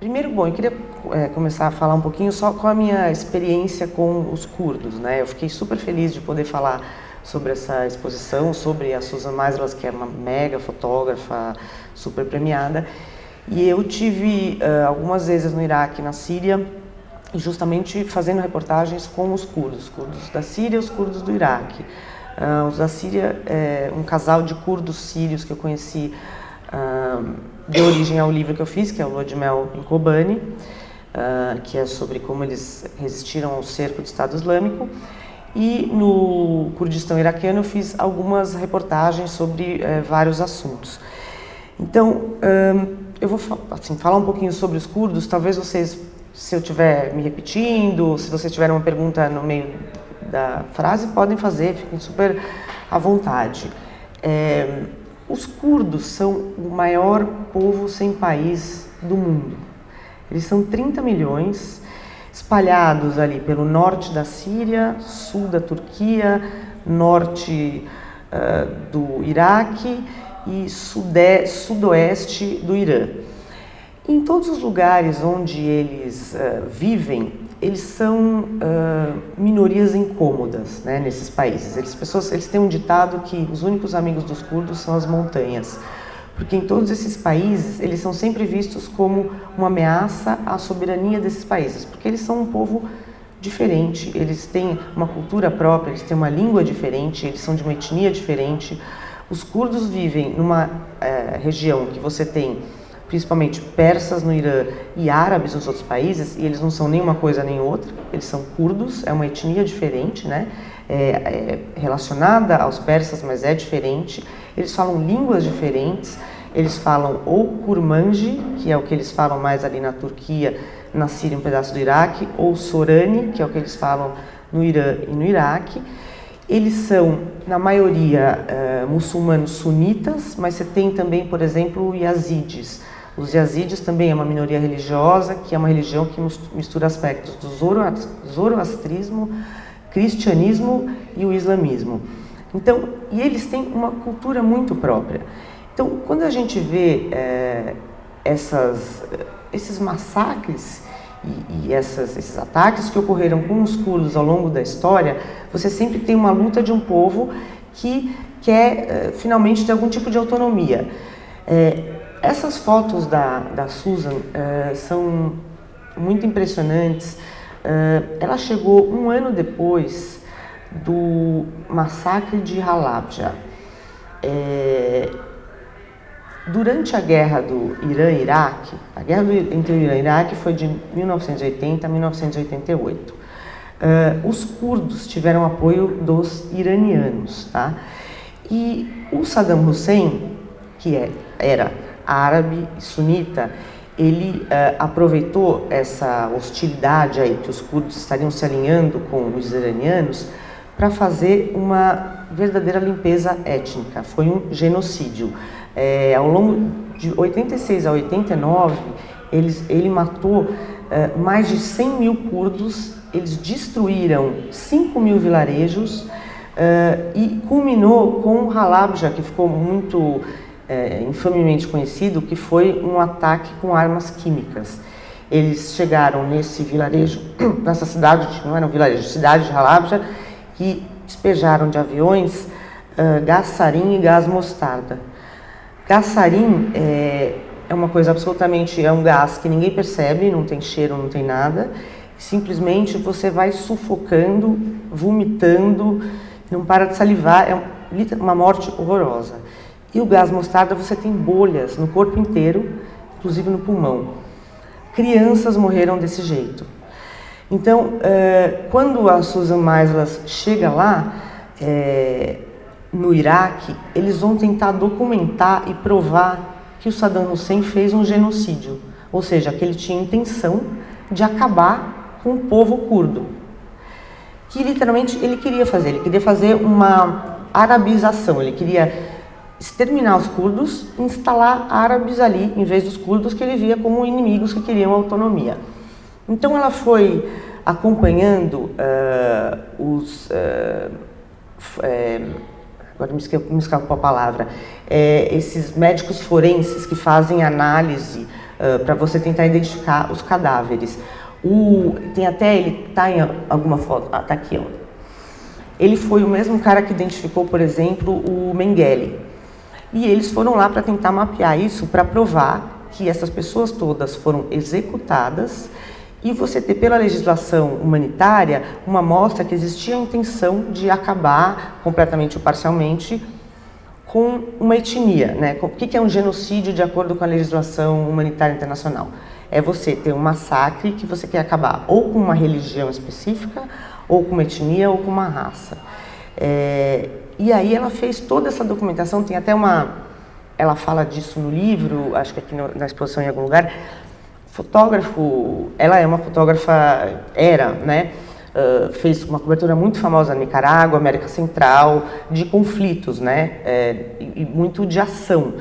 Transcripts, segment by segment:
Primeiro, bom, eu queria começar a falar um pouquinho só com a minha experiência com os curdos, né? Eu fiquei super feliz de poder falar sobre essa exposição, sobre a Susan Maislas, que é uma mega fotógrafa, super premiada. E eu tive algumas vezes no Iraque, na Síria, justamente fazendo reportagens com os curdos da Síria e os curdos do Iraque. Os da Síria, um casal de curdos sírios que eu conheci, deu origem ao livro que eu fiz, que é o Lua de Mel em Kobani, que é sobre como eles resistiram ao cerco do Estado Islâmico. E no Kurdistão iraquiano eu fiz algumas reportagens sobre vários assuntos. Então, eu vou assim, falar um pouquinho sobre os curdos. Talvez vocês, se eu estiver me repetindo, se vocês tiverem uma pergunta no meio da frase, podem fazer, fiquem super à vontade. Os curdos são o maior povo sem país do mundo. Eles são 30 milhões, espalhados ali pelo norte da Síria, sul da Turquia, norte do Iraque e sudoeste do Irã. Em todos os lugares onde eles vivem, eles são minorias incômodas, né, nesses países. Eles têm um ditado que os únicos amigos dos curdos são as montanhas, porque em todos esses países eles são sempre vistos como uma ameaça à soberania desses países, porque eles são um povo diferente, eles têm uma cultura própria, eles têm uma língua diferente, eles são de uma etnia diferente. Os curdos vivem numa região que você tem principalmente persas no Irã e árabes nos outros países, e eles não são nem uma coisa nem outra, eles são curdos, é uma etnia diferente, né? Relacionada aos persas, mas é diferente. Eles falam línguas diferentes, eles falam ou kurmanji, que é o que eles falam mais ali na Turquia, na Síria, um pedaço do Iraque, ou sorani, que é o que eles falam no Irã e no Iraque. Eles são, na maioria, muçulmanos sunitas, mas você tem também, por exemplo, yazidis. Os yazidis também é uma minoria religiosa, que é uma religião que mistura aspectos do zoroastrismo, cristianismo e o islamismo. Então, e eles têm uma cultura muito própria. Então, quando a gente vê esses massacres e esses ataques que ocorreram com os curdos ao longo da história, você sempre tem uma luta de um povo que quer finalmente ter algum tipo de autonomia. Essas fotos da Susan são muito impressionantes. Ela chegou um ano depois do massacre de Halabja. Durante a guerra do Irã-Iraque, a guerra entre o Irã e o Iraque foi de 1980 a 1988. Os curdos tiveram apoio dos iranianos, tá? E o Saddam Hussein, que era árabe e sunita, ele aproveitou essa hostilidade aí que os curdos estariam se alinhando com os iranianos para fazer uma verdadeira limpeza étnica. Foi um genocídio. Ao longo de 86 a 89, ele matou mais de 100 mil curdos, eles destruíram 5 mil vilarejos e culminou com Halabja, que ficou muito infamemente conhecido, que foi um ataque com armas químicas. Eles chegaram nesse vilarejo, nessa cidade, não era um vilarejo, cidade de Halabja, e despejaram de aviões gás sarin e gás mostarda. Gás sarin é uma coisa absolutamente, é um gás que ninguém percebe, não tem cheiro, não tem nada, simplesmente você vai sufocando, vomitando, não para de salivar, é uma morte horrorosa. E o gás mostarda, você tem bolhas no corpo inteiro, inclusive no pulmão. Crianças morreram desse jeito. Então, quando a Susan Maislas chega lá, no Iraque, eles vão tentar documentar e provar que o Saddam Hussein fez um genocídio, ou seja, que ele tinha intenção de acabar com o povo curdo, que literalmente ele queria fazer uma arabização, ele queria exterminar os curdos, instalar árabes ali, em vez dos curdos que ele via como inimigos que queriam autonomia. Então ela foi acompanhando agora me escapou a palavra, esses médicos forenses que fazem análise para você tentar identificar os cadáveres. Tem até, ele está em alguma foto, está aqui, ó. Ele foi o mesmo cara que identificou, por exemplo, o Mengele. E eles foram lá para tentar mapear isso, para provar que essas pessoas todas foram executadas e você ter, pela legislação humanitária, uma amostra que existia a intenção de acabar completamente ou parcialmente com uma etnia, né? O que é um genocídio de acordo com a legislação humanitária internacional? É você ter um massacre que você quer acabar ou com uma religião específica, ou com uma etnia, ou com uma raça. E aí ela fez toda essa documentação, tem até ela fala disso no livro, acho que aqui na exposição em algum lugar. Ela é uma fotógrafa, né? Fez uma cobertura muito famosa na Nicarágua, América Central, de conflitos, né? E muito de ação.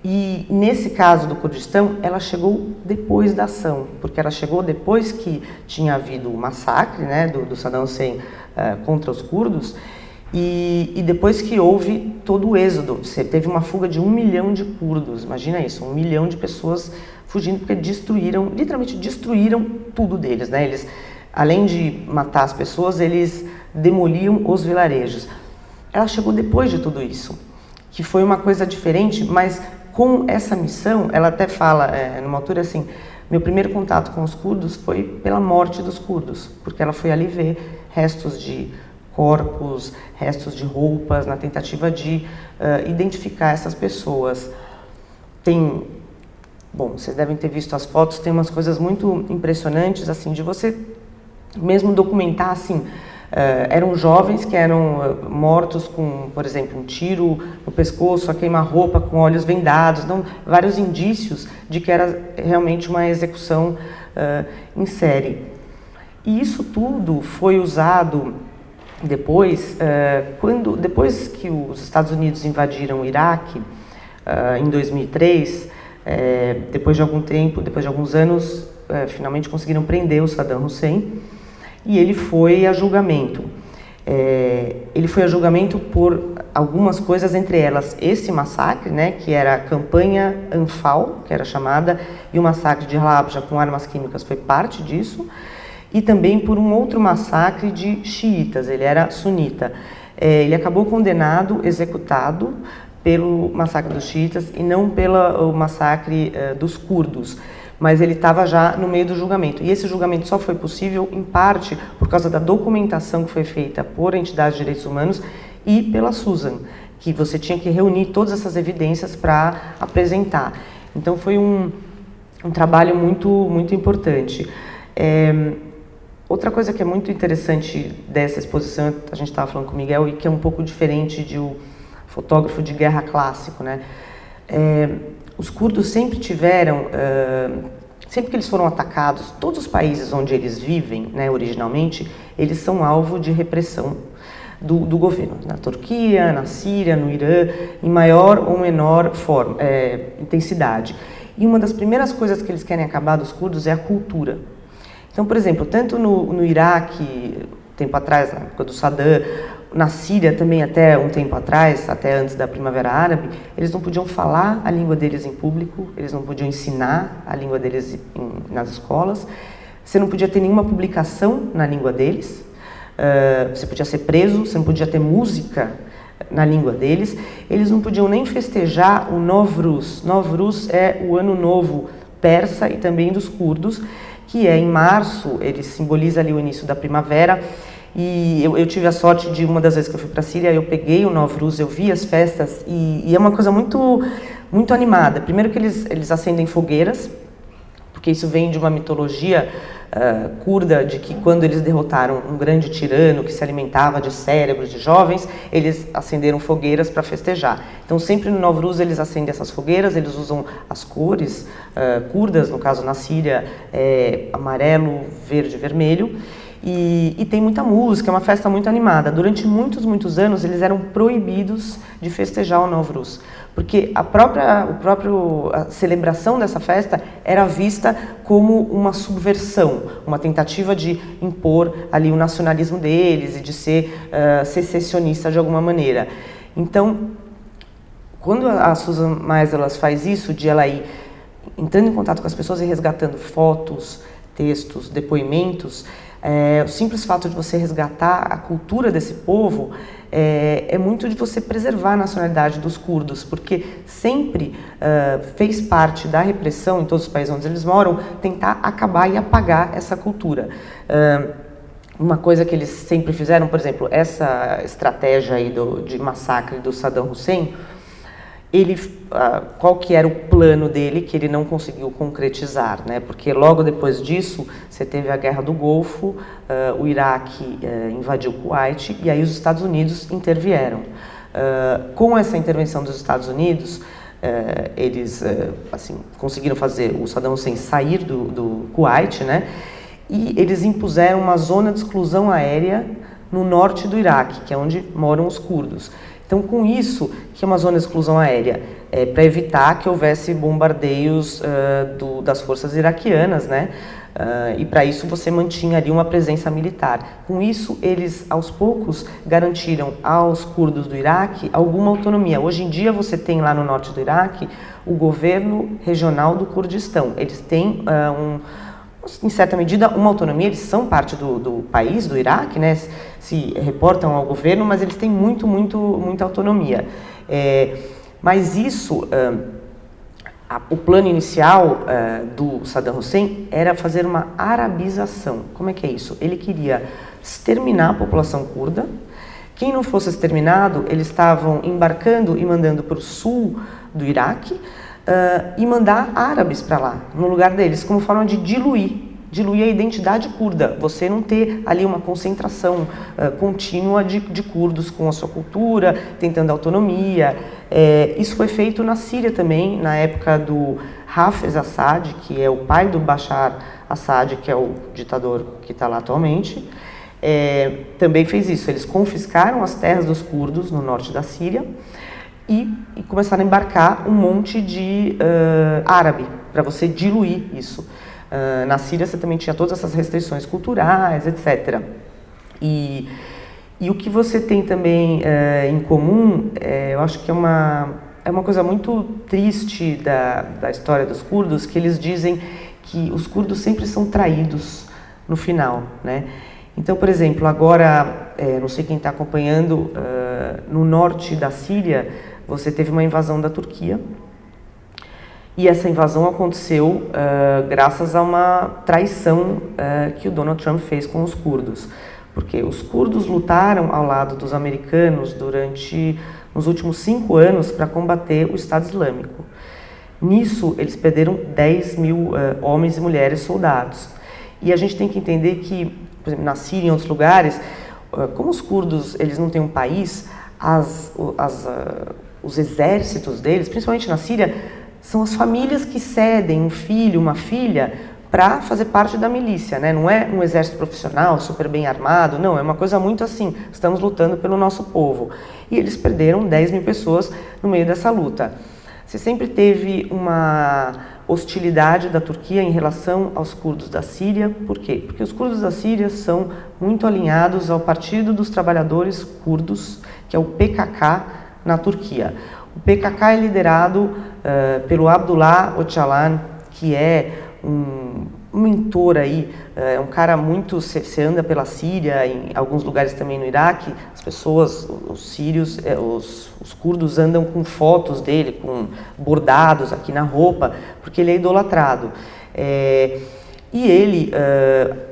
E nesse caso do Kurdistão, ela chegou depois da ação, porque ela chegou depois que tinha havido o massacre, né, do Saddam Hussein contra os curdos, e depois que houve todo o êxodo. Você teve uma fuga de 1 milhão de curdos, imagina isso, 1 milhão de pessoas fugindo porque literalmente destruíram tudo deles, né? Eles, além de matar as pessoas, eles demoliam os vilarejos. Ela chegou depois de tudo isso, que foi uma coisa diferente, mas com essa missão, ela até fala, numa altura assim, meu primeiro contato com os curdos foi pela morte dos curdos, porque ela foi ali ver restos de corpos, restos de roupas, na tentativa de identificar essas pessoas. Bom, vocês devem ter visto as fotos, tem umas coisas muito impressionantes, assim, de você mesmo documentar, assim, eram jovens que eram mortos com, por exemplo, um tiro no pescoço, a queima-roupa, com olhos vendados, vários indícios de que era realmente uma execução em série. E isso tudo foi usado depois, depois que os Estados Unidos invadiram o Iraque, em 2003, depois de algum tempo, depois de alguns anos, finalmente conseguiram prender o Saddam Hussein, e ele foi a julgamento. Ele foi a julgamento por algumas coisas, entre elas esse massacre, né, que era a campanha Anfal, que era chamada, e o massacre de Halabja com armas químicas foi parte disso, e também por um outro massacre de xiitas, ele era sunita. Ele acabou condenado, executado pelo massacre dos xiitas e não pelo massacre dos curdos. Mas ele estava já no meio do julgamento. E esse julgamento só foi possível, em parte, por causa da documentação que foi feita por entidades de direitos humanos e pela Susan, que você tinha que reunir todas essas evidências para apresentar. Então foi um trabalho muito, muito importante. Outra coisa que é muito interessante dessa exposição, a gente estava falando com o Miguel, e que é um pouco diferente de um fotógrafo de guerra clássico, né? Os curdos sempre tiveram, sempre que eles foram atacados, todos os países onde eles vivem, né, originalmente, eles são alvo de repressão do governo. Na Turquia, na Síria, no Irã, em maior ou menor intensidade. E uma das primeiras coisas que eles querem acabar dos curdos é a cultura. Então, por exemplo, tanto no Iraque, tempo atrás, na época do Saddam, na Síria também até um tempo atrás, até antes da Primavera Árabe, eles não podiam falar a língua deles em público, eles não podiam ensinar a língua deles nas escolas, você não podia ter nenhuma publicação na língua deles, você podia ser preso, você não podia ter música na língua deles, eles não podiam nem festejar o Novruz. Novruz é o ano novo persa e também dos curdos, que é em março, ele simboliza ali o início da primavera. E eu tive a sorte de, uma das vezes que eu fui para a Síria, eu peguei o Novruz, eu vi as festas, e é uma coisa muito, muito animada. Primeiro que eles acendem fogueiras, porque isso vem de uma mitologia curda, de que quando eles derrotaram um grande tirano que se alimentava de cérebros de jovens, eles acenderam fogueiras para festejar. Então sempre no Novruz eles acendem essas fogueiras, eles usam as cores curdas, no caso na Síria, amarelo, verde, vermelho. E tem muita música, é uma festa muito animada. Durante muitos, muitos anos, eles eram proibidos de festejar o Novruz, porque a celebração dessa festa era vista como uma subversão, uma tentativa de impor ali o nacionalismo deles e de ser secessionista de alguma maneira. Então, quando a Susan Meiselas faz isso, de ela ir entrando em contato com as pessoas e resgatando fotos, textos, depoimentos, o simples fato de você resgatar a cultura desse povo é muito de você preservar a nacionalidade dos curdos, porque sempre fez parte da repressão em todos os países onde eles moram tentar acabar e apagar essa cultura. Uma coisa que eles sempre fizeram, por exemplo, essa estratégia aí de massacre do Saddam Hussein, qual que era o plano dele que ele não conseguiu concretizar, né? Porque logo depois disso você teve a Guerra do Golfo, o Iraque invadiu Kuwait e aí os Estados Unidos intervieram. Com essa intervenção dos Estados Unidos, eles assim, conseguiram fazer o Saddam Hussein sair do Kuwait, né? E eles impuseram uma zona de exclusão aérea no norte do Iraque, que é onde moram os curdos. Então, com isso, que é uma zona de exclusão aérea, para evitar que houvesse bombardeios das forças iraquianas, né? E para isso você mantinha ali uma presença militar. Com isso, eles, aos poucos, garantiram aos curdos do Iraque alguma autonomia. Hoje em dia, você tem lá no norte do Iraque o governo regional do Kurdistão. Eles têm em certa medida, uma autonomia, eles são parte do país, do Iraque, né? Se reportam ao governo, mas eles têm muita autonomia. Mas isso, o plano inicial do Saddam Hussein era fazer uma arabização. Como é que é isso? Ele queria exterminar a população curda. Quem não fosse exterminado, eles estavam embarcando e mandando para o sul do Iraque, e mandar árabes para lá, no lugar deles, como forma de diluir a identidade curda, você não ter ali uma concentração contínua de curdos com a sua cultura, tentando autonomia. Isso foi feito na Síria também, na época do Hafez Assad, que é o pai do Bashar Assad, que é o ditador que está lá atualmente. Também fez isso, eles confiscaram as terras dos curdos no norte da Síria, e começaram a embarcar um monte de árabe, para você diluir isso. Na Síria você também tinha todas essas restrições culturais, etc. E o que você tem também em comum, eu acho que é uma coisa muito triste da história dos curdos, que eles dizem que os curdos sempre são traídos no final, né? Então, por exemplo, agora, não sei quem está acompanhando, no norte da Síria, você teve uma invasão da Turquia, e essa invasão aconteceu graças a uma traição que o Donald Trump fez com os curdos, porque os curdos lutaram ao lado dos americanos nos últimos 5 anos para combater o Estado Islâmico. Nisso, eles perderam 10 mil homens e mulheres soldados. E a gente tem que entender que, por exemplo, na Síria e em outros lugares, como os curdos eles não têm um país, os exércitos deles, principalmente na Síria, são as famílias que cedem um filho, uma filha, para fazer parte da milícia, né? Não é um exército profissional, super bem armado, não, é uma coisa muito assim, estamos lutando pelo nosso povo. E eles perderam 10 mil pessoas no meio dessa luta. Você sempre teve uma hostilidade da Turquia em relação aos curdos da Síria. Por quê? Porque os curdos da Síria são muito alinhados ao Partido dos Trabalhadores Curdos, que é o PKK, na Turquia. O PKK é liderado pelo Abdullah Öcalan, que é um mentor aí, é um cara muito, você anda pela Síria, em alguns lugares também no Iraque, as pessoas, os sírios, os curdos andam com fotos dele, com bordados aqui na roupa, porque ele é idolatrado. E ele,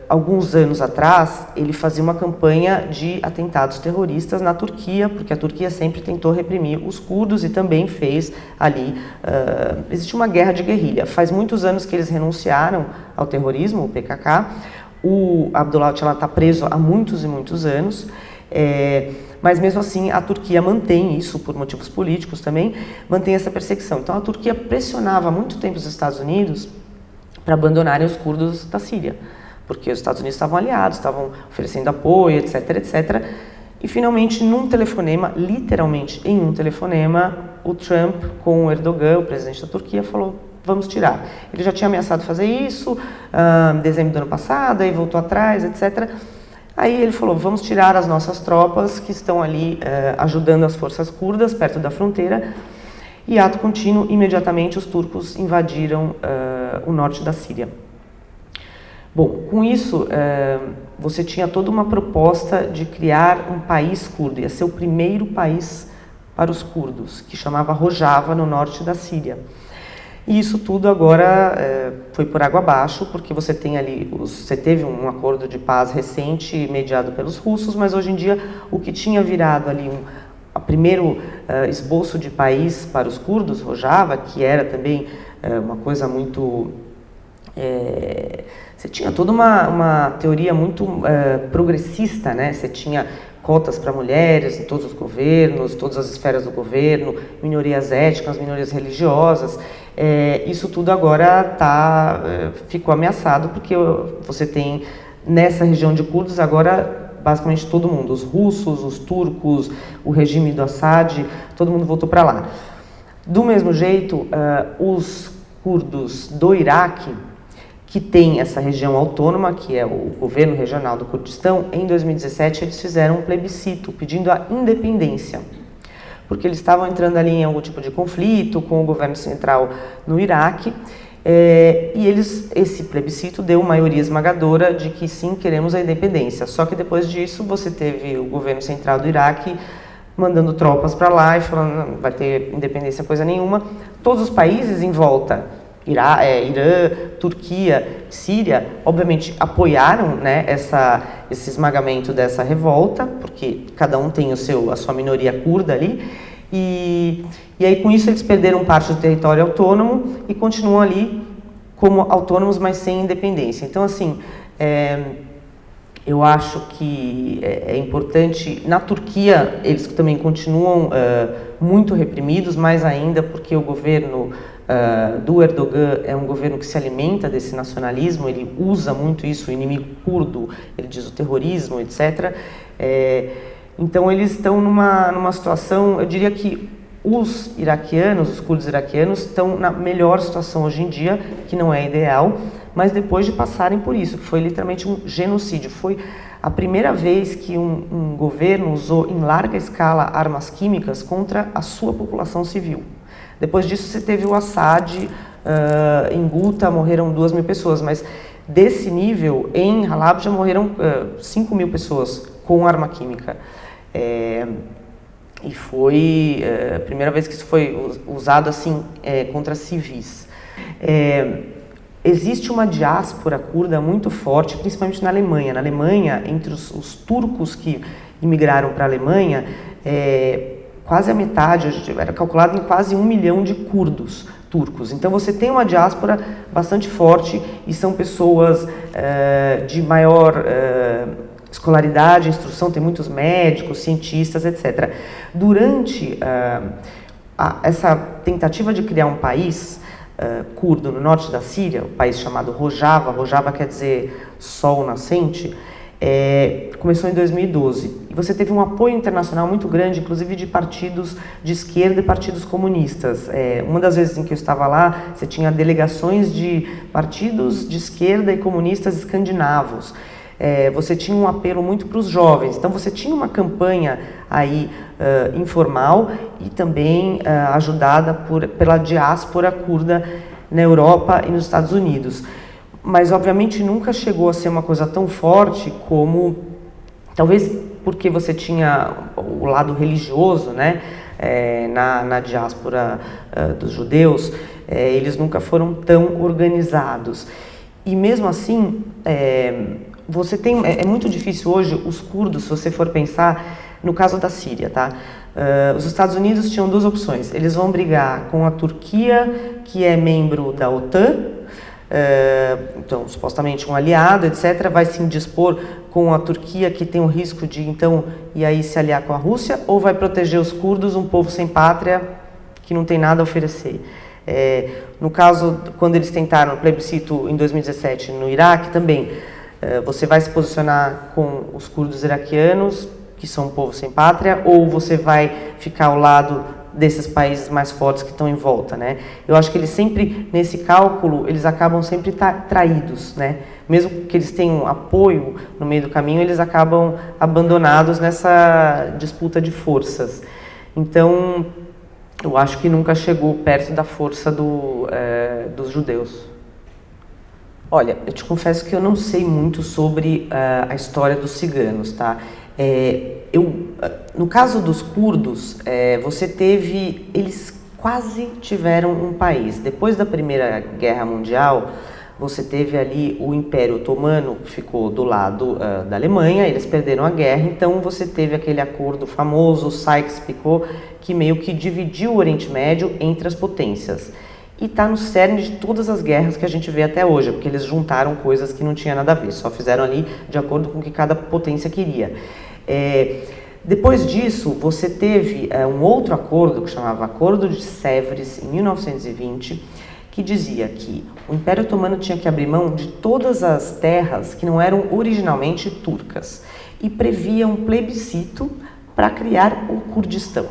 alguns anos atrás, ele fazia uma campanha de atentados terroristas na Turquia, porque a Turquia sempre tentou reprimir os curdos e também fez ali, existe uma guerra de guerrilha. Faz muitos anos que eles renunciaram ao terrorismo, o PKK. O Abdullah Öcalan está preso há muitos e muitos anos, mas mesmo assim a Turquia mantém isso, por motivos políticos também, mantém essa perseguição. Então a Turquia pressionava há muito tempo os Estados Unidos para abandonarem os curdos da Síria, porque os Estados Unidos estavam aliados, estavam oferecendo apoio, etc, etc. E finalmente, num telefonema, literalmente em um telefonema, o Trump com o Erdogan, o presidente da Turquia, falou: vamos tirar. Ele já tinha ameaçado fazer isso em dezembro do ano passado, aí voltou atrás, etc. Aí ele falou: vamos tirar as nossas tropas que estão ali ajudando as forças curdas perto da fronteira. E ato contínuo, imediatamente os turcos invadiram o norte da Síria. Bom, com isso, você tinha toda uma proposta de criar um país curdo, ia ser o primeiro país para os curdos, que chamava Rojava, no norte da Síria. E isso tudo agora foi por água abaixo, porque você tem ali, você teve um acordo de paz recente mediado pelos russos, mas hoje em dia o que tinha virado ali o primeiro esboço de país para os curdos, Rojava, que era também uma coisa muito... você tinha toda uma teoria muito progressista, né? Você tinha cotas para mulheres em todos os governos, todas as esferas do governo, minorias étnicas, minorias religiosas. Isso tudo agora ficou ameaçado, porque você tem nessa região de curdos agora basicamente todo mundo, os russos, os turcos, o regime do Assad, todo mundo voltou para lá. Do mesmo jeito, os curdos do Iraque, que tem essa região autônoma, que é o governo regional do Kurdistão, em 2017 eles fizeram um plebiscito pedindo a independência, porque eles estavam entrando ali em algum tipo de conflito com o governo central no Iraque, e esse plebiscito deu maioria esmagadora de que sim, queremos a independência. Só que depois disso você teve o governo central do Iraque mandando tropas para lá e falando não vai ter independência coisa nenhuma. Todos os países em volta, Irã, Turquia, Síria, obviamente apoiaram, né, esse esmagamento dessa revolta, porque cada um tem a sua minoria curda ali, e aí com isso eles perderam parte do território autônomo e continuam ali como autônomos, mas sem independência. Então, assim, eu acho que é importante, na Turquia eles também continuam muito reprimidos, mais ainda porque o governo do Erdogan é um governo que se alimenta desse nacionalismo, ele usa muito isso, o inimigo curdo, ele diz o terrorismo, etc. Então eles estão numa situação, eu diria que os curdos iraquianos estão na melhor situação hoje em dia, que não é ideal, mas depois de passarem por isso, que foi literalmente um genocídio, foi a primeira vez que um governo usou em larga escala armas químicas contra a sua população civil. Depois disso você teve o Assad, em Ghouta morreram 2.000 pessoas, mas desse nível, em Halab já morreram 5.000 pessoas com arma química. E foi a primeira vez que isso foi usado assim contra civis. Existe uma diáspora curda muito forte, principalmente na Alemanha. Na Alemanha, entre os turcos que imigraram para a Alemanha, quase a metade, era calculado em quase 1 milhão de curdos turcos. Então você tem uma diáspora bastante forte e são pessoas de maior escolaridade, instrução, tem muitos médicos, cientistas, etc. Durante essa tentativa de criar um país curdo no norte da Síria, um país chamado Rojava, Rojava quer dizer sol nascente, começou em 2012. E você teve um apoio internacional muito grande, inclusive de partidos de esquerda e partidos comunistas. Uma das vezes em que eu estava lá, você tinha delegações de partidos de esquerda e comunistas escandinavos. Você tinha um apelo muito para os jovens. Então você tinha uma campanha aí informal e também ajudada pela diáspora curda na Europa e nos Estados Unidos. Mas, obviamente, nunca chegou a ser uma coisa tão forte como, talvez porque você tinha o lado religioso, né, na diáspora dos judeus, eles nunca foram tão organizados. E, mesmo assim, você tem, é muito difícil hoje, os curdos, se você for pensar, no caso da Síria, tá? Os Estados Unidos tinham duas opções. Eles vão brigar com a Turquia, que é membro da OTAN, então, supostamente um aliado, etc., vai se indispor com a Turquia, que tem o risco de, então, ir aí se aliar com a Rússia, ou vai proteger os curdos, um povo sem pátria, que não tem nada a oferecer. No caso, quando eles tentaram o plebiscito em 2017 no Iraque, também, você vai se posicionar com os curdos iraquianos, que são um povo sem pátria, ou você vai ficar ao lado desses países mais fortes que estão em volta, né? Eu acho que eles sempre, nesse cálculo, eles acabam sempre traídos, né? Mesmo que eles tenham apoio no meio do caminho, eles acabam abandonados nessa disputa de forças. Então, Eu acho que nunca chegou perto da força dos judeus. Olha, eu te confesso que eu não sei muito sobre a história dos ciganos, tá? No caso dos curdos, eles quase tiveram um país. Depois da Primeira Guerra Mundial, você teve ali o Império Otomano, que ficou do lado da Alemanha, eles perderam a guerra, então você teve aquele acordo famoso, Sykes-Picot, que meio que dividiu o Oriente Médio entre as potências. E está no cerne de todas as guerras que a gente vê até hoje, porque eles juntaram coisas que não tinha nada a ver, só fizeram ali de acordo com o que cada potência queria. Depois disso, você teve um outro acordo, que chamava Acordo de Sèvres, em 1920, que dizia que o Império Otomano tinha que abrir mão de todas as terras que não eram originalmente turcas e previa um plebiscito para criar o Kurdistão.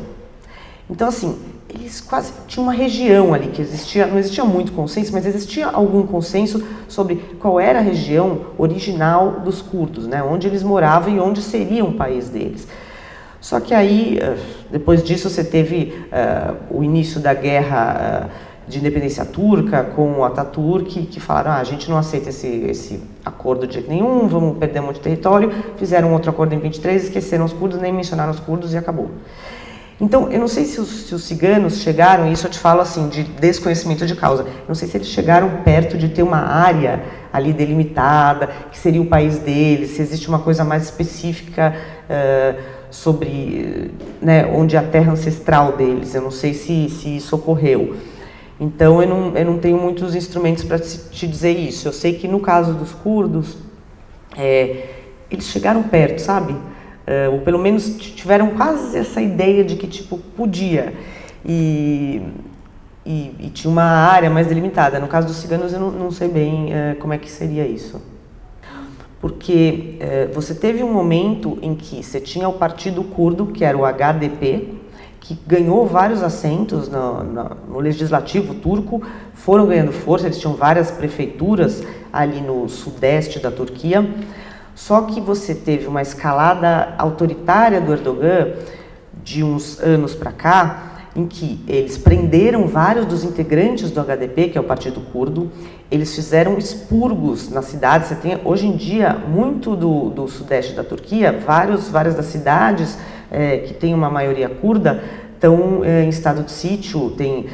Então, assim, eles quase tinham uma região ali que não existia muito consenso, mas existia algum consenso sobre qual era a região original dos curdos, né? Onde eles moravam e onde seria um país deles. Só que aí, depois disso, você teve o início da guerra de independência turca com o Atatürk, que falaram, a gente não aceita esse acordo de jeito nenhum, vamos perder um monte de território, fizeram outro acordo em 23, esqueceram os curdos, nem mencionaram os curdos e acabou. Então, eu não sei se os ciganos chegaram, e isso eu te falo assim, de desconhecimento de causa, não sei se eles chegaram perto de ter uma área ali delimitada, que seria o país deles, se existe uma coisa mais específica sobre onde é a terra ancestral deles, eu não sei se isso ocorreu. Então, eu não tenho muitos instrumentos para te dizer isso. Eu sei que no caso dos curdos, eles chegaram perto, sabe? Ou pelo menos tiveram quase essa ideia de que, tipo, podia. E tinha uma área mais delimitada. No caso dos ciganos, eu não sei bem como é que seria isso. Porque você teve um momento em que você tinha o Partido Curdo, que era o HDP, que ganhou vários assentos no legislativo turco, foram ganhando força, eles tinham várias prefeituras ali no sudeste da Turquia, só que você teve uma escalada autoritária do Erdogan de uns anos para cá, em que eles prenderam vários dos integrantes do HDP, que é o Partido Curdo, eles fizeram expurgos na cidade. Você tem, hoje em dia, muito do sudeste da Turquia, várias das cidades que tem uma maioria curda, estão em estado de sítio, tem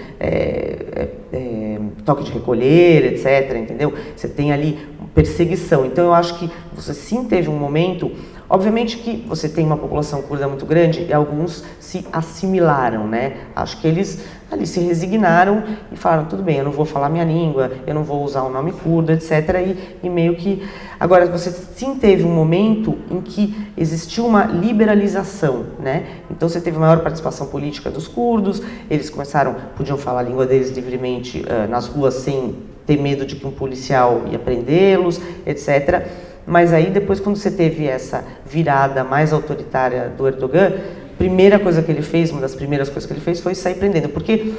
toque de recolher, etc., entendeu? Você tem ali perseguição. Então, eu acho que você sim teve um momento. Obviamente que você tem uma população curda muito grande e alguns se assimilaram, né? Acho que eles ali se resignaram e falaram, tudo bem, eu não vou falar minha língua, eu não vou usar o nome curdo, etc. E meio que... Agora, você sim teve um momento em que existiu uma liberalização, né? Então, você teve maior participação política dos curdos, eles podiam falar a língua deles livremente nas ruas sem ter medo de que um policial ia prendê-los, etc., mas aí depois, quando você teve essa virada mais autoritária do Erdogan, uma das primeiras coisas que ele fez foi sair prendendo, porque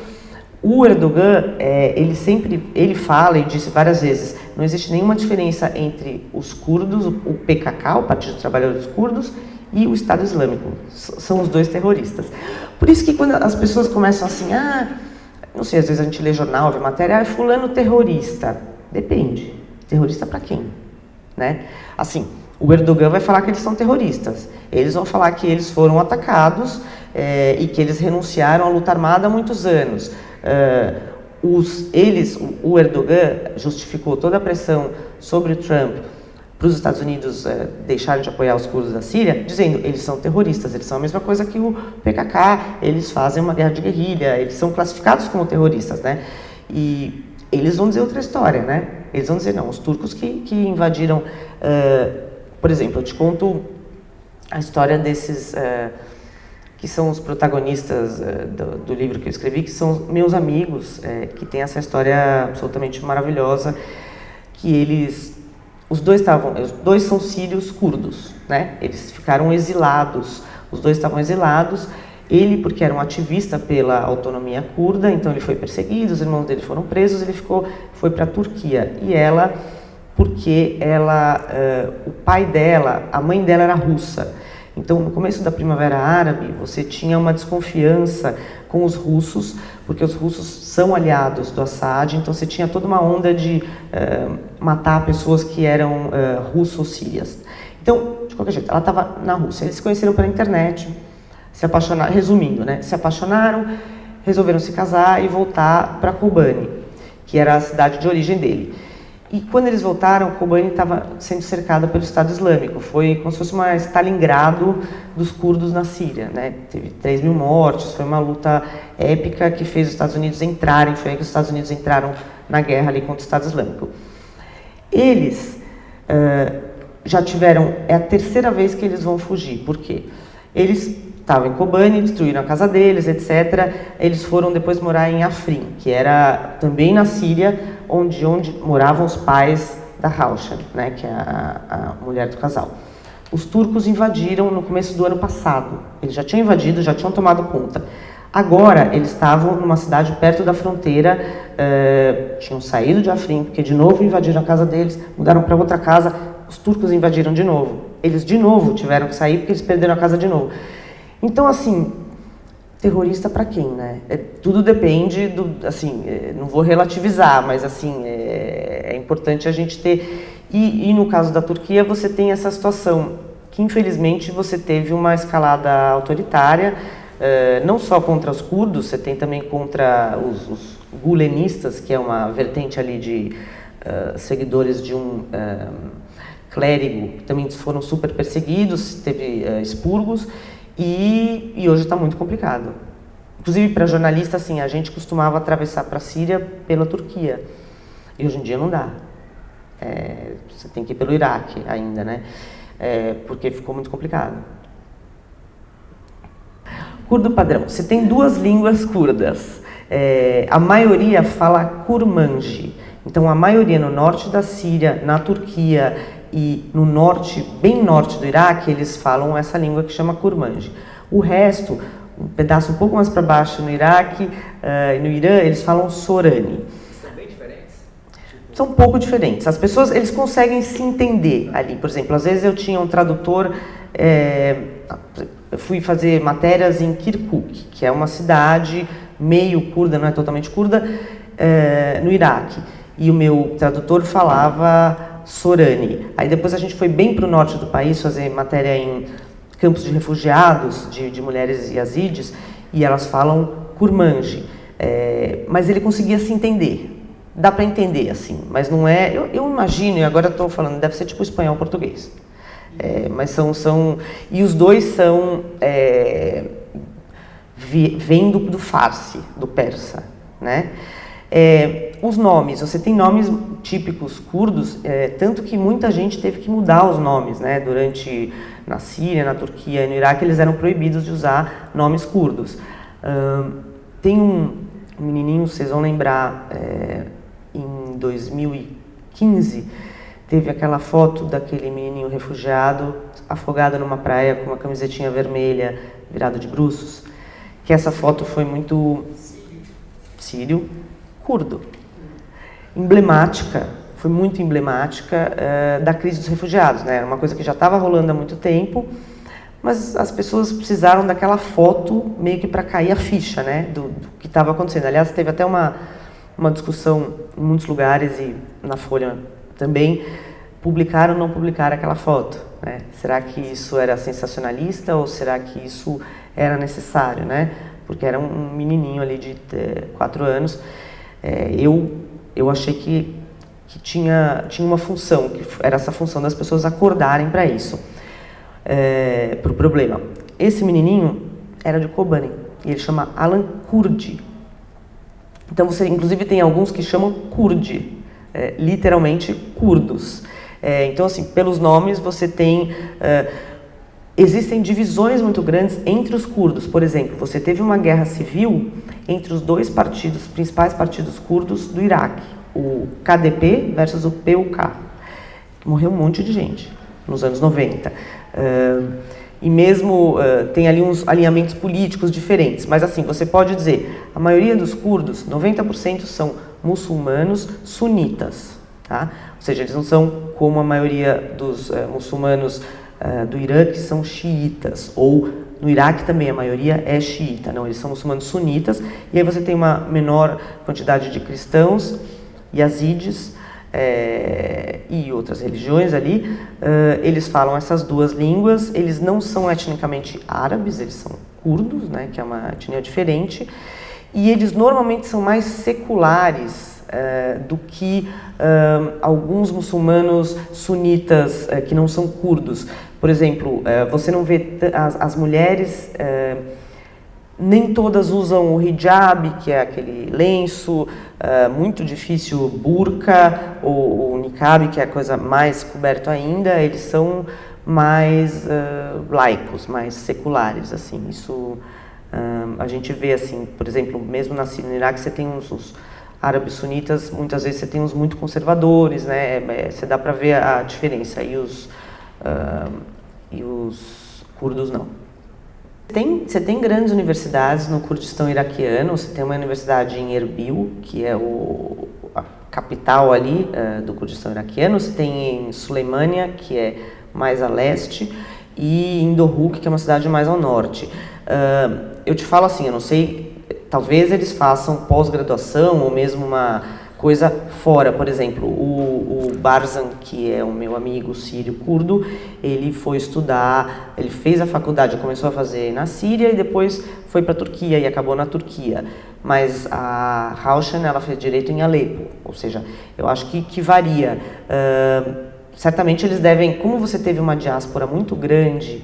o Erdogan, ele fala e disse várias vezes, não existe nenhuma diferença entre os curdos, o PKK, o Partido dos Trabalhadores Curdos, e o Estado Islâmico, são os dois terroristas. Por isso que quando as pessoas começam assim, não sei, às vezes a gente lê jornal, vê matéria, fulano terrorista, depende, terrorista para quem? Né? Assim, o Erdogan vai falar que eles são terroristas, eles vão falar que eles foram atacados e que eles renunciaram à luta armada há muitos anos. O Erdogan justificou toda a pressão sobre o Trump para os Estados Unidos deixarem de apoiar os curdos da Síria, dizendo que eles são terroristas, eles são a mesma coisa que o PKK, eles fazem uma guerra de guerrilha, eles são classificados como terroristas, né? E eles vão dizer outra história, né? Eles vão dizer, não, os turcos que invadiram... por exemplo, eu te conto a história desses... que são os protagonistas do livro que eu escrevi, que são meus amigos, que tem essa história absolutamente maravilhosa, que os dois são sírios curdos, né? Eles ficaram exilados, os dois estavam exilados. Ele, porque era um ativista pela autonomia curda, então ele foi perseguido, os irmãos dele foram presos, ele foi para a Turquia. E ela, porque o pai dela, a mãe dela era russa. Então, no começo da Primavera Árabe, você tinha uma desconfiança com os russos, porque os russos são aliados do Assad, então você tinha toda uma onda de matar pessoas que eram russo-sírias. Então, de qualquer jeito, ela estava na Rússia. Eles se conheceram pela internet, se apaixonaram, resumindo, né? Se apaixonaram, resolveram se casar e voltar para Kobani, que era a cidade de origem dele. E quando eles voltaram, Kobani estava sendo cercada pelo Estado Islâmico. Foi como se fosse uma Stalingrado dos curdos na Síria, né? Teve 3 mil mortes, foi uma luta épica que fez os Estados Unidos entrarem, foi aí que os Estados Unidos entraram na guerra ali contra o Estado Islâmico. Eles já tiveram, é a terceira vez que eles vão fugir. Por quê? Eles estavam em Kobani, destruíram a casa deles, etc. Eles foram depois morar em Afrin, que era também na Síria, onde moravam os pais da Raushan, né, que é a mulher do casal. Os turcos invadiram no começo do ano passado. Eles já tinham invadido, já tinham tomado conta. Agora, eles estavam numa cidade perto da fronteira, tinham saído de Afrin, porque de novo invadiram a casa deles, mudaram para outra casa, os turcos invadiram de novo. Eles de novo tiveram que sair porque eles perderam a casa de novo. Então, assim, terrorista para quem, né? Tudo depende do, assim, não vou relativizar, mas assim, é importante a gente ter. E no caso da Turquia, você tem essa situação que, infelizmente, você teve uma escalada autoritária, não só contra os curdos, você tem também contra os gulenistas, que é uma vertente ali de seguidores de um clérigo, que também foram super perseguidos, teve expurgos. E hoje está muito complicado. Inclusive, para jornalista, assim, a gente costumava atravessar para a Síria pela Turquia. E hoje em dia não dá. Você tem que ir pelo Iraque ainda, né? Porque ficou muito complicado. Curdo padrão. Você tem 2 línguas curdas. A maioria fala kurmanji. Então, a maioria no norte da Síria, na Turquia e no norte, bem norte do Iraque, eles falam essa língua que chama kurmanji. O resto, um pedaço um pouco mais para baixo no Iraque e no Irã, eles falam sorani. São bem diferentes? São um pouco diferentes. As pessoas, eles conseguem se entender ali. Por exemplo, às vezes eu tinha um tradutor, eu fui fazer matérias em Kirkuk, que é uma cidade meio curda, não é totalmente curda, no Iraque. E o meu tradutor falava sorani. Aí depois a gente foi bem para o norte do país fazer matéria em campos de refugiados, de mulheres yazidis, e elas falam kurmanji. Mas ele conseguia se entender. Dá para entender, assim, mas não é... Eu imagino, e agora estou falando, deve ser tipo espanhol-português. Mas são... E os dois são... vêm do Farsi, do persa, né? Os nomes, você tem nomes típicos curdos, tanto que muita gente teve que mudar os nomes, né? Na Síria, na Turquia e no Iraque, eles eram proibidos de usar nomes curdos. Tem um menininho, vocês vão lembrar, em 2015, teve aquela foto daquele menininho refugiado, afogado numa praia com uma camisetinha vermelha, virado de bruços, que essa foto foi muito sírio, curdo. Emblemática, foi muito emblemática da crise dos refugiados, né? Era uma coisa que já estava rolando há muito tempo, mas as pessoas precisaram daquela foto meio que para cair a ficha, né? Do que estava acontecendo. Aliás, teve até uma discussão em muitos lugares e na Folha também, publicar ou não publicar aquela foto, né? Será que isso era sensacionalista ou será que isso era necessário, né? Porque era um menininho ali de 4 anos. Eu achei que tinha uma função, que era essa função das pessoas acordarem para isso, para o problema. Esse menininho era de Kobani, e ele chama Alan Kurdi. Então você, inclusive, tem alguns que chamam Kurdi, literalmente curdos. Então, assim, pelos nomes você tem... existem divisões muito grandes entre os curdos. Por exemplo, você teve uma guerra civil entre os 2 principais partidos curdos do Iraque, o KDP versus o PUK. Morreu um monte de gente nos anos 90. E mesmo tem ali uns alinhamentos políticos diferentes, mas assim, você pode dizer, a maioria dos curdos, 90% são muçulmanos sunitas, tá? Ou seja, eles não são como a maioria dos muçulmanos do Irã que são xiitas, ou no Iraque também a maioria é xiita, não, eles são muçulmanos sunitas, e aí você tem uma menor quantidade de cristãos, yazidis, e outras religiões ali. Eles falam essas duas línguas, eles não são etnicamente árabes, eles são curdos, né, que é uma etnia diferente, e eles normalmente são mais seculares do que alguns muçulmanos sunitas que não são curdos. Por exemplo, você não vê as mulheres, nem todas usam o hijab, que é aquele lenço, muito difícil, burca, ou o niqab, que é a coisa mais coberto ainda. Eles são mais laicos, mais seculares, assim. Isso a gente vê, assim, por exemplo, mesmo na Síria e no Iraque, você tem os árabes sunitas, muitas vezes você tem uns muito conservadores, né? Você dá para ver a diferença, e os curdos não. Você tem grandes universidades no Kurdistão iraquiano. Você tem uma universidade em Erbil, que é a capital ali do Kurdistão iraquiano. Você tem em Suleimânia, que é mais a leste, e em Dohuk, que é uma cidade mais ao norte. Eu te falo assim, eu não sei, talvez eles façam pós-graduação ou mesmo uma coisa fora. Por exemplo, o Barzan, que é o meu amigo sírio curdo, ele foi estudar, ele fez a faculdade, começou a fazer na Síria e depois foi para a Turquia e acabou na Turquia. Mas a Rauschen, ela fez direito em Alepo, ou seja, eu acho que varia. Certamente eles devem, como você teve uma diáspora muito grande,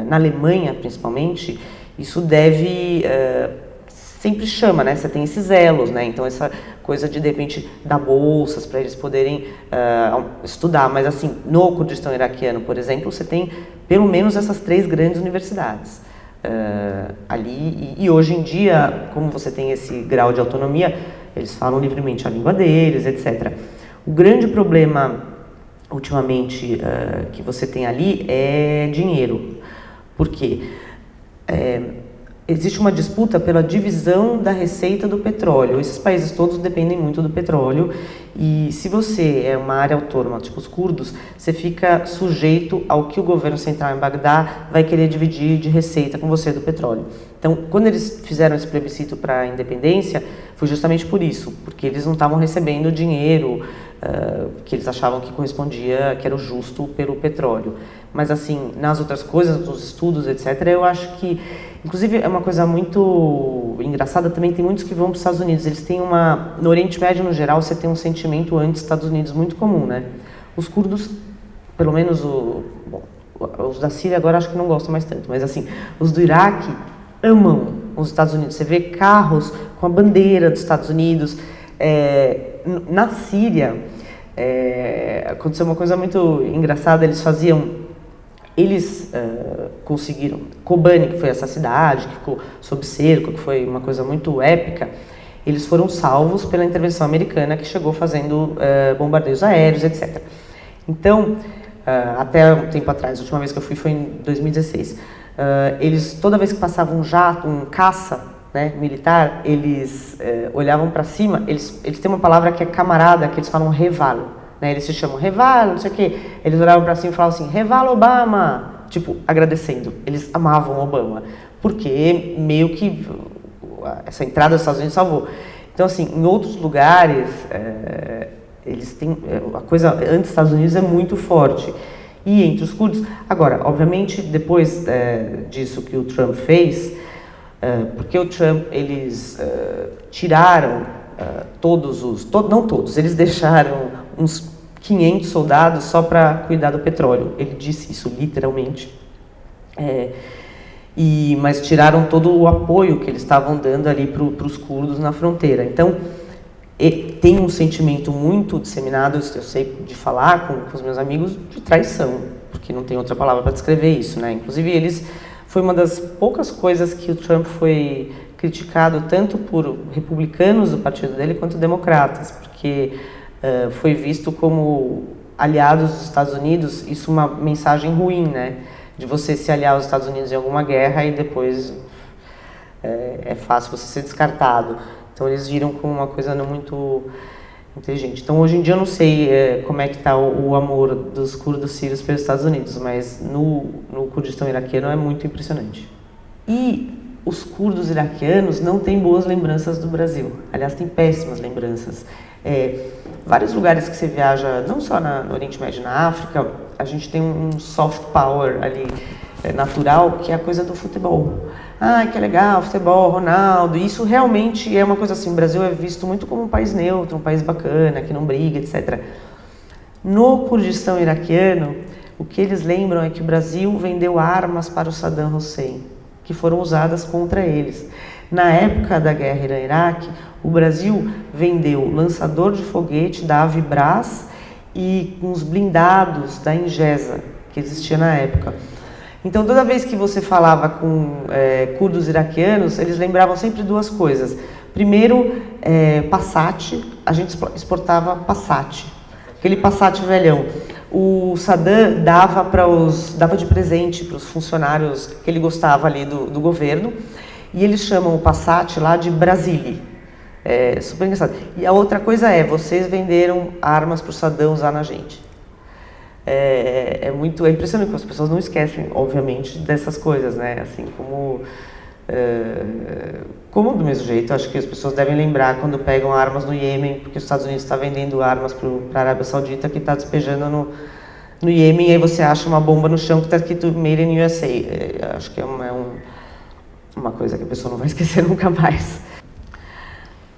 na Alemanha principalmente, isso deve... sempre chama, né? Você tem esses elos, né? Então essa coisa de repente dar bolsas para eles poderem estudar. Mas assim, no Kurdistão iraquiano, por exemplo, você tem pelo menos essas 3 grandes universidades ali. E hoje em dia, como você tem esse grau de autonomia, eles falam livremente a língua deles, etc. O grande problema ultimamente que você tem ali é dinheiro. Por quê? Existe uma disputa pela divisão da receita do petróleo. Esses países todos dependem muito do petróleo, e se você é uma área autônoma, tipo os curdos, você fica sujeito ao que o governo central em Bagdá vai querer dividir de receita com você do petróleo. Então, quando eles fizeram esse plebiscito para a independência, foi justamente por isso, porque eles não estavam recebendo dinheiro que eles achavam que correspondia, que era o justo pelo petróleo. Mas assim, nas outras coisas, nos estudos, etc., eu acho que, inclusive, é uma coisa muito engraçada também, tem muitos que vão para os Estados Unidos. Eles têm no Oriente Médio, no geral, você tem um sentimento anti-Estados Unidos muito comum, né? Os curdos, pelo menos os da Síria agora acho que não gostam mais tanto, mas assim, os do Iraque amam os Estados Unidos. Você vê carros com a bandeira dos Estados Unidos. Na Síria, aconteceu uma coisa muito engraçada. Eles conseguiram, Kobani, que foi essa cidade, que ficou sob cerco, que foi uma coisa muito épica, eles foram salvos pela intervenção americana, que chegou fazendo bombardeios aéreos, etc. Então, até um tempo atrás, a última vez que eu fui foi em 2016, eles, toda vez que passava um jato, um caça, né, militar, eles olhavam para cima. Eles têm uma palavra que é camarada, que eles falam reval, né, eles se chamam reval, não sei o quê. Eles olhavam para cima e falavam assim, reval Obama, tipo, agradecendo. Eles amavam Obama, porque meio que essa entrada dos Estados Unidos salvou. Então, assim, em outros lugares, eles têm a coisa antes dos Estados Unidos é muito forte. E entre os curdos, agora, obviamente, depois disso que o Trump fez, porque o Trump, eles tiraram não todos, eles deixaram uns 500 soldados só para cuidar do petróleo. Ele disse isso literalmente. Mas tiraram todo o apoio que eles estavam dando ali para os curdos na fronteira. Então, tem um sentimento muito disseminado, eu sei de falar com os meus amigos, de traição, porque não tem outra palavra para descrever isso, né? Inclusive, foi uma das poucas coisas que o Trump foi criticado tanto por republicanos do partido dele quanto democratas, porque foi visto como aliados dos Estados Unidos. Isso é uma mensagem ruim, né? De você se aliar aos Estados Unidos em alguma guerra e depois é fácil você ser descartado. Então eles viram como uma coisa não muito inteligente. Então, hoje em dia, eu não sei como é que está o amor dos curdos sírios pelos Estados Unidos, mas no Kurdistão iraquiano é muito impressionante. E os curdos iraquianos não têm boas lembranças do Brasil. Aliás, têm péssimas lembranças. Vários lugares que você viaja, não só no Oriente Médio, na África, a gente tem um soft power ali natural, que é a coisa do futebol. Ah, que legal, futebol, Ronaldo. Isso realmente é uma coisa assim, o Brasil é visto muito como um país neutro, um país bacana, que não briga, etc. No Kurdistão iraquiano, o que eles lembram é que o Brasil vendeu armas para o Saddam Hussein, que foram usadas contra eles. Na época da guerra Irã-Iraque, o Brasil vendeu lançador de foguete da Avibras e uns blindados da Ingesa, que existia na época. Então, toda vez que você falava com curdos iraquianos, eles lembravam sempre duas coisas. Primeiro, Passat, a gente exportava Passat, aquele Passat velhão. O Saddam dava de presente para os funcionários que ele gostava ali do governo, e eles chamam o Passat lá de Brasília. É super engraçado. E a outra coisa vocês venderam armas para o Saddam usar na gente. É impressionante que as pessoas não esquecem, obviamente, dessas coisas, né? Assim como do mesmo jeito, acho que as pessoas devem lembrar quando pegam armas no Iêmen, porque os Estados Unidos está vendendo armas para a Arábia Saudita, que está despejando no Iêmen, e aí você acha uma bomba no chão que está escrito Made in USA. Acho que é uma coisa que a pessoa não vai esquecer nunca mais.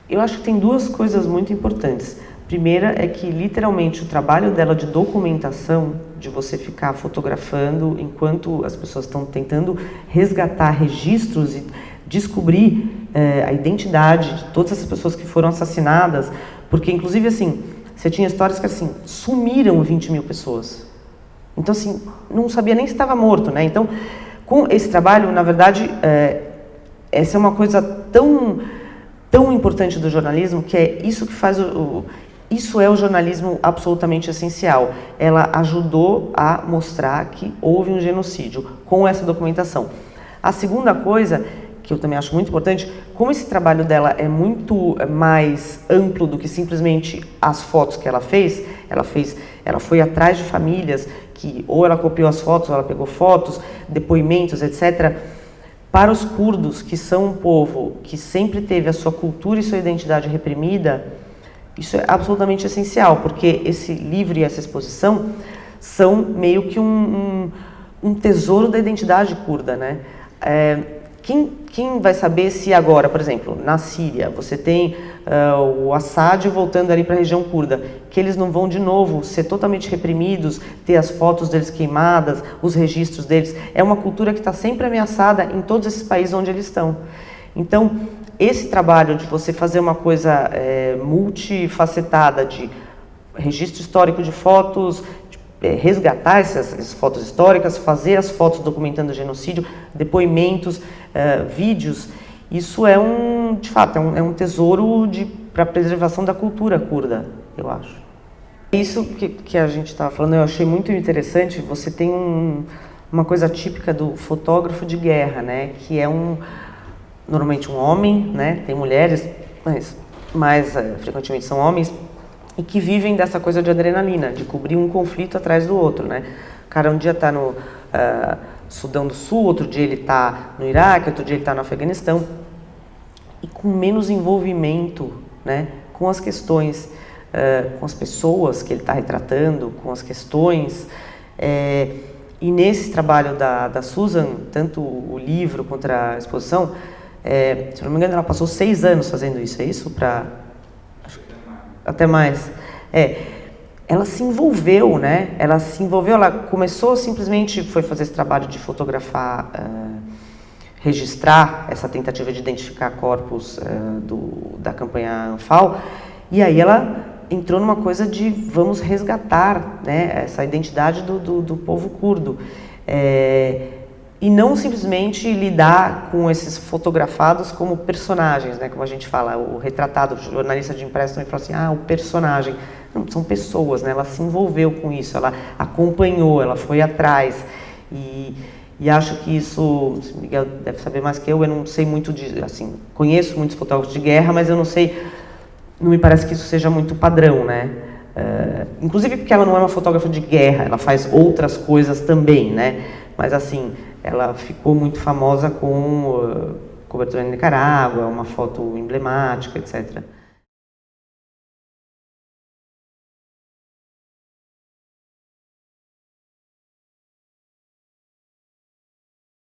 Eu acho que tem duas coisas muito importantes. Primeira é que, literalmente, o trabalho dela de documentação, de você ficar fotografando enquanto as pessoas estão tentando resgatar registros e descobrir a identidade de todas essas pessoas que foram assassinadas, porque, inclusive, assim, você tinha histórias que, assim, sumiram 20 mil pessoas. Então, assim, não sabia nem se estava morto, né? Então, com esse trabalho, na verdade, essa é uma coisa tão importante do jornalismo, que é isso que faz isso é o jornalismo absolutamente essencial. Ela ajudou a mostrar que houve um genocídio com essa documentação. A segunda coisa, que eu também acho muito importante, como esse trabalho dela é muito mais amplo do que simplesmente as fotos que ela foi atrás de famílias que ou ela copiou as fotos, ou ela pegou fotos, depoimentos, etc. Para os curdos, que são um povo que sempre teve a sua cultura e sua identidade reprimida, isso é absolutamente essencial, porque esse livro e essa exposição são meio que um tesouro da identidade curda, né? Quem vai saber se agora, por exemplo, na Síria, você tem o Assad voltando ali para a região curda, que eles não vão de novo ser totalmente reprimidos, ter as fotos deles queimadas, os registros deles. É uma cultura que está sempre ameaçada em todos esses países onde eles estão. Então, esse trabalho de você fazer uma coisa multifacetada, de registro histórico de fotos, resgatar essas fotos históricas, fazer as fotos documentando o genocídio, depoimentos, vídeos, isso de fato, é um tesouro para a preservação da cultura curda, eu acho. Isso que a gente estava falando, eu achei muito interessante. Você tem uma coisa típica do fotógrafo de guerra, né, que é normalmente um homem, né, tem mulheres, mas mais frequentemente são homens, e que vivem dessa coisa de adrenalina, de cobrir um conflito atrás do outro, né. O cara um dia está no Sudão do Sul, outro dia ele está no Iraque, outro dia ele está no Afeganistão, e com menos envolvimento, né, com as questões, com as pessoas que ele está retratando, com as questões. E nesse trabalho da Susan, tanto o livro quanto a exposição, se não me engano, ela passou 6 anos fazendo isso, é isso? Até mais. Ela se envolveu, né? Ela começou simplesmente, foi fazer esse trabalho de fotografar, registrar essa tentativa de identificar corpos da campanha Anfal, e aí ela entrou numa coisa de vamos resgatar, né, essa identidade do povo curdo. E não simplesmente lidar com esses fotografados como personagens, né, como a gente fala, o retratado, o jornalista de impresso também fala assim, o personagem. Não, são pessoas, né, ela se envolveu com isso, ela acompanhou, ela foi atrás. E acho que isso, o Miguel deve saber mais que eu não sei muito assim, conheço muitos fotógrafos de guerra, mas eu não sei não me parece que isso seja muito padrão, né? Inclusive porque ela não é uma fotógrafa de guerra, ela faz outras coisas também, né? Mas assim, ela ficou muito famosa com cobertura em Nicarágua, uma foto emblemática, etc.